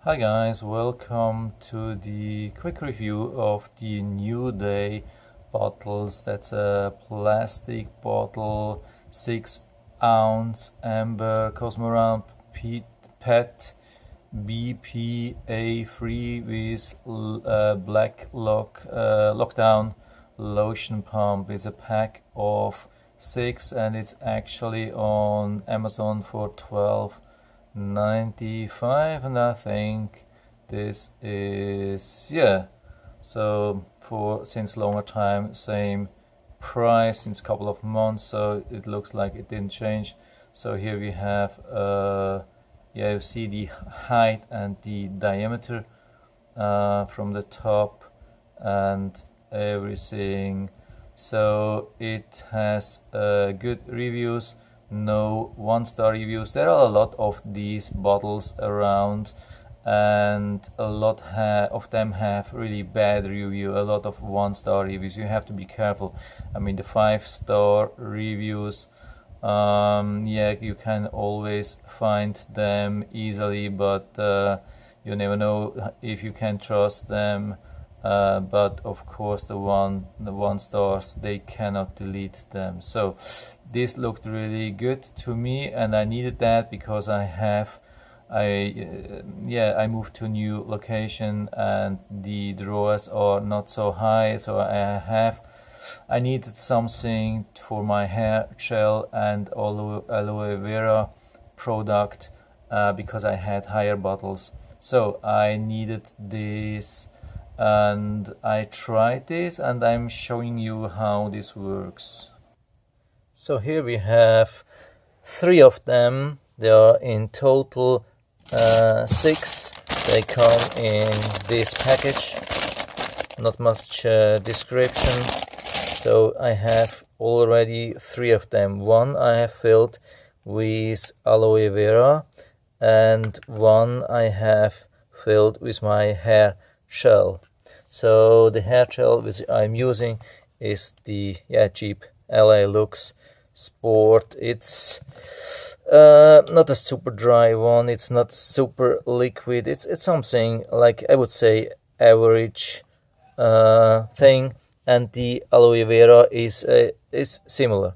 Hi guys, welcome to the quick review of the Newday bottles. That's a plastic bottle, 6-ounce amber Cosmo PET BPA-Free with black lockdown lotion pump. It's a pack of 6 and it's actually on Amazon for 12.95, and I think this is, so for since longer time, same price since couple of months, so it looks like it didn't change. So here we have you see the height and the diameter from the top and everything. So it has good reviews, no 1-star reviews. There are a lot of these bottles around, and a lot of them have really bad review, a lot of 1-star reviews. You have to be careful. I mean, the 5-star reviews, you can always find them easily, but you never know if you can trust them. But of course the one stars, they cannot delete them. So this looked really good to me, and I needed that because I moved to a new location and the drawers are not so high, so I needed something for my hair gel and aloe vera product because I had higher bottles. So I needed this, and I tried this, and I'm showing you how this works. So here we have 3 of them. There are in total 6. They come in this package, not much description. So I have already 3 of them. One I have filled with aloe vera, and one I have filled with my hair gel. So the hair gel which I'm using is the cheap LA Lux Sport. It's not a super dry one, it's not super liquid, it's something like, I would say, average thing, and the aloe vera is similar.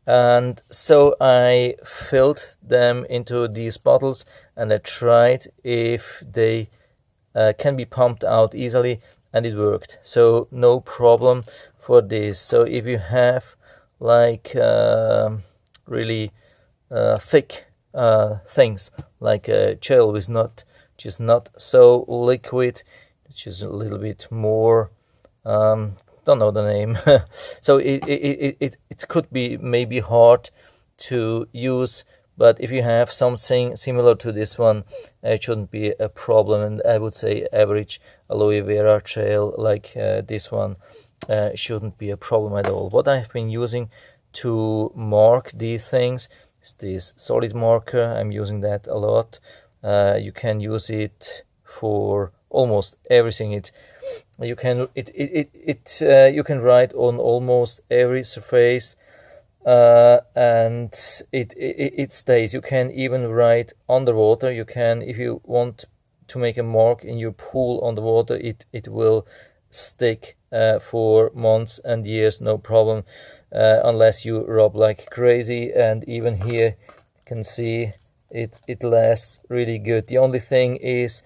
And so I filled them into these bottles, and I tried if they can be pumped out easily, and it worked. So no problem for this. So if you have like really thick things, like a gel with just not so liquid, just a little bit more, don't know the name. So it could be maybe hard to use, but if you have something similar to this one, it shouldn't be a problem. And I would say average aloe vera gel like this one shouldn't be a problem at all. What I've been using to mark these things is this solid marker. I'm using that a lot. You can use it for almost everything. You can write on almost every surface, and it stays. You can even write underwater. You can, if you want to make a mark in your pool underwater, it will stick for months and years, no problem, unless you rub like crazy. And even here you can see it lasts really good. The only thing is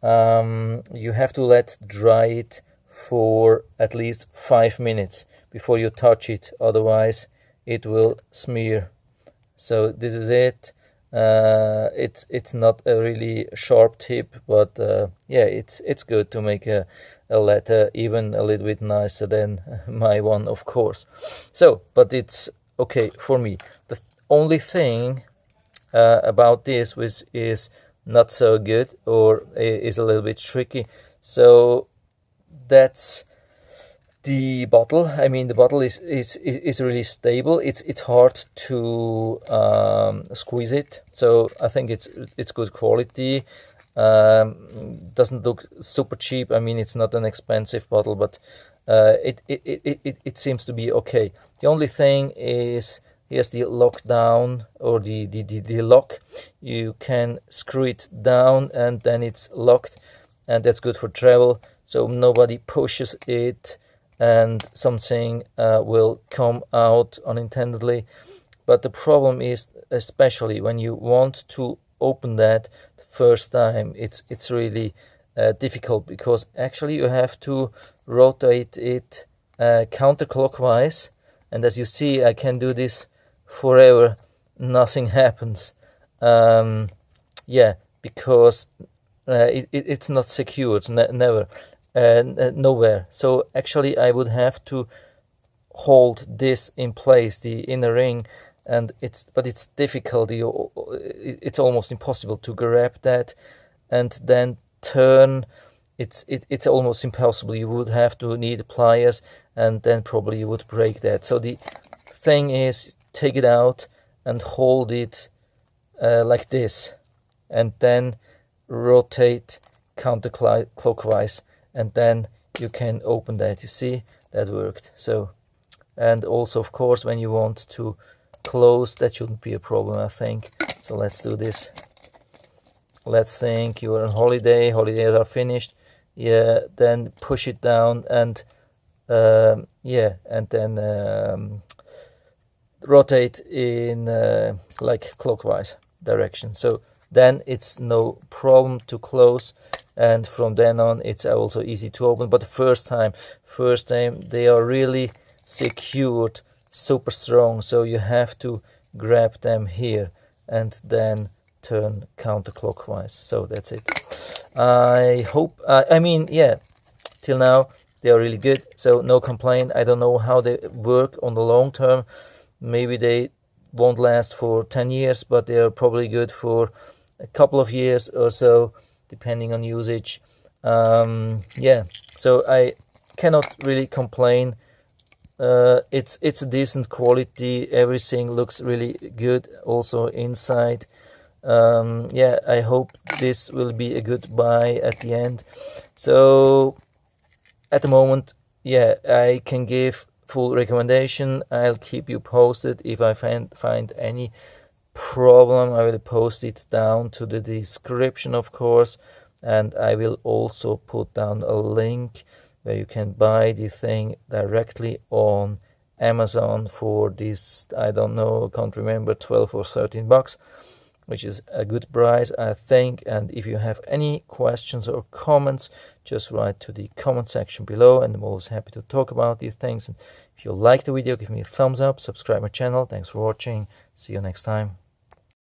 you have to let dry it for at least 5 minutes before you touch it, otherwise it will smear. So this is it. It's not a really sharp tip, but it's good to make a letter even a little bit nicer than my one, of course. So, but it's okay for me. The only thing about this which is not so good, or is a little bit tricky, so that's the bottle. I mean, the bottle is really stable. It's hard to squeeze it, so I think it's good quality. Doesn't look super cheap. I mean, it's not an expensive bottle, but it seems to be okay. The only thing is here's the lock down, or the lock. You can screw it down and then it's locked, and that's good for travel, so nobody pushes it and something will come out unintendedly. But the problem is, especially when you want to open that the first time, it's really difficult, because actually you have to rotate it counterclockwise, and as you see, I can do this forever, nothing happens. Yeah, because it's not secured, never, nowhere. So actually I would have to hold this in place, the inner ring, and it's difficult. It's almost impossible to grab that and then turn. It's almost impossible. You would have to need pliers, and then probably you would break that. So the thing is, take it out and hold it like this, and then rotate counterclockwise, and then you can open that. You see, that worked. So, and also of course when you want to close, that shouldn't be a problem, I think. So let's do this. Let's think you are on holidays are finished. Yeah, then push it down, and yeah, and then rotate in like clockwise direction. So then it's no problem to close, and from then on it's also easy to open. But the first time they are really secured, super strong, so you have to grab them here and then turn counterclockwise. So that's it. I hope, I mean, yeah, till now they are really good, so no complaint. I don't know how they work on the long term. Maybe they won't last for 10 years, but they are probably good for a couple of years or so, depending on usage. Yeah, so I cannot really complain. It's a decent quality. Everything looks really good, also inside. Yeah, I hope this will be a good buy at the end. So at the moment, yeah, I can give full recommendation. I'll keep you posted. If I find any problem, I will post it down to the description, of course, and I will also put down a link where you can buy the thing directly on Amazon for this, I don't know, I can't remember, 12 or 13 bucks, which is a good price, I think. And if you have any questions or comments, just write to the comment section below, and I'm always happy to talk about these things. And if you like the video, give me a thumbs up, subscribe my channel. Thanks for watching. See you next time.